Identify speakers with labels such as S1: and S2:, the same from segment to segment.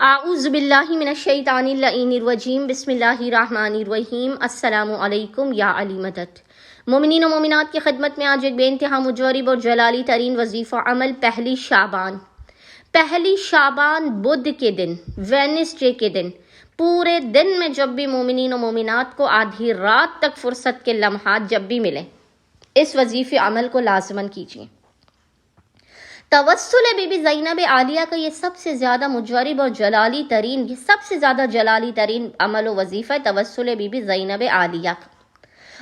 S1: اعوذ باللہ من الشیطان اللعین الرجیم بسم اللہ الرحمن الرحیم السلام علیکم یا علی مدد۔ مومنین و مومنات کی خدمت میں آج ایک بے انتہا مجرب اور جلالی ترین وظیفہ عمل پہلی شعبان بدھ کے دن، وینسڈے کے دن، پورے دن میں جب بھی مومنین و مومنات کو آدھی رات تک فرصت کے لمحات جب بھی ملیں، اس وظیفے عمل کو لازماً کیجیے۔ توسل بی بی زینب عالیہ کا یہ سب سے زیادہ مجرب اور جلالی ترین عمل و وظیفہ توسل بی بی زینب عالیہ کا۔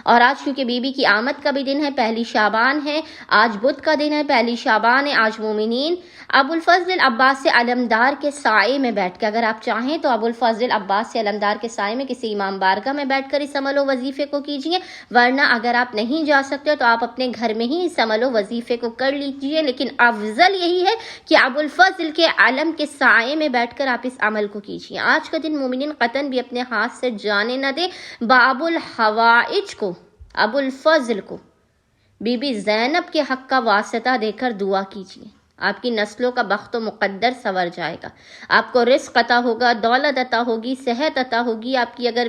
S1: اور آج کیونکہ بی بی کی آمد کا بھی دن ہے، پہلی شعبان ہے، آج بدھ کا دن ہے، پہلی شعبان ہے، آج مومنین ابو الفضل العباس علمدار کے سائے میں بیٹھ کے، اگر آپ چاہیں تو ابو الفضل عباس علمدار کے سائے میں کسی امام بارگاہ میں بیٹھ کر اس عمل و وظیفے کو کیجیے، ورنہ اگر آپ نہیں جا سکتے تو آپ اپنے گھر میں ہی اس عمل و وظیفے کو کر لیجیے، لیکن افضل یہی ہے کہ ابو الفضل کے علم کے سائے میں بیٹھ کر آپ اس عمل کو کیجیے۔ آج کا دن مومنین قطعاً بھی اپنے ہاتھ سے جانے نہ دے، باب الحوائج کو، ابو الفضل کو، بی بی زینب کے حق کا واسطہ دے کر دعا کیجیے، آپ کی نسلوں کا بخت و مقدر سنور جائے گا، آپ کو رزق عطا ہوگا، دولت عطا ہوگی، صحت عطا ہوگی، آپ کی اگر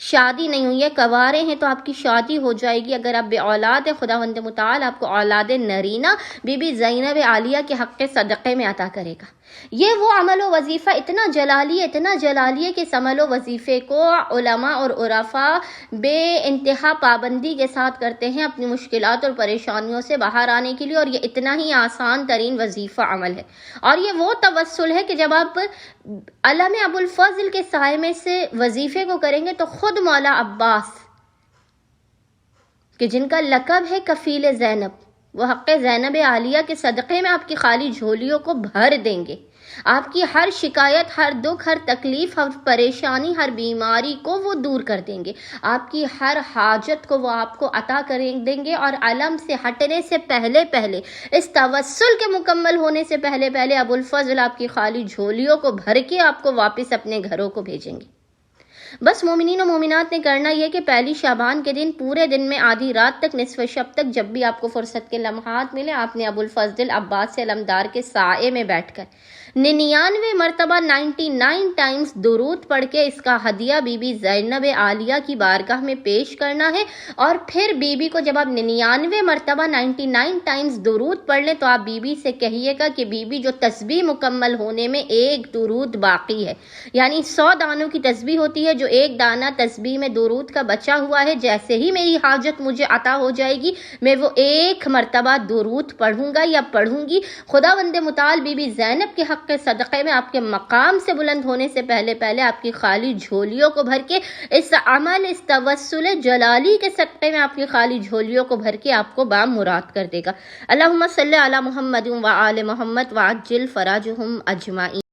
S1: شادی نہیں ہوئی ہے، کوارے ہیں تو آپ کی شادی ہو جائے گی، اگر آپ بے اولاد ہے خداوند متعال آپ کو اولاد نرینہ بی بی زینب عالیہ کے حق کے صدقے میں عطا کرے گا۔ یہ وہ عمل و وظیفہ اتنا جلالی ہے کہ اس عمل و وظیفے کو علماء اور عرفاء بے انتہا پابندی کے ساتھ کرتے ہیں اپنی مشکلات اور پریشانیوں سے باہر آنے کے لیے، اور یہ اتنا ہی آسان ترین وظیفہ عمل ہے۔ اور یہ وہ توسل ہے کہ جب آپ علم ابو الفضل کے سائے میں سے وظیفے کو کریں گے تو خود مولا عباس کہ جن کا لقب ہے کفیل زینب، وہ حق زینب عالیہ کے صدقے میں آپ کی خالی جھولیوں کو بھر دیں گے، آپ کی ہر شکایت، ہر دکھ، ہر تکلیف، ہر پریشانی، ہر بیماری کو وہ دور کر دیں گے، آپ کی ہر حاجت کو وہ آپ کو عطا کر دیں گے، اور علم سے ہٹنے سے پہلے اس توسل کے مکمل ہونے سے پہلے ابو الفضل آپ کی خالی جھولیوں کو بھر کے آپ کو واپس اپنے گھروں کو بھیجیں گے۔ بس مومنین و مومنات نے کرنا یہ کہ پہلی شعبان کے دن پورے دن میں آدھی رات تک، نصف شب تک، جب بھی آپ کو فرصت کے لمحات ملے، آپ نے ابو الفضل عباس علمدار کے سائے میں بیٹھ کر 99 مرتبہ 99 ٹائمز درود پڑھ کے اس کا ہدیہ بی بی زینب عالیہ کی بارگاہ میں پیش کرنا ہے۔ اور پھر بی بی کو جب آپ 99 مرتبہ 99 ٹائمز درود پڑھ لیں تو آپ بی بی سے کہیے گا کہ بی بی جو تسبیح مکمل ہونے میں ایک درود باقی ہے، یعنی 100 دانوں کی تسبیح ہوتی ہے، جو ایک دانہ تسبیح میں درود کا بچا ہوا ہے، جیسے ہی میری حاجت مجھے عطا ہو جائے گی میں وہ ایک مرتبہ درود پڑھوں گا یا پڑھوں گی۔ خداوند متعال بی بی زینب کے حق کے صدقے میں آپ کے مقام سے بلند ہونے سے پہلے آپ کی خالی جھولیوں کو بھر کے اس عمل، اس توسل جلالی کے صدقے میں آپ کی خالی جھولیوں کو بھر کے آپ کو بام مراد کر دے گا۔ اللہم صلی علی محمد و آل محمد وعجل فرجہم اجمعین۔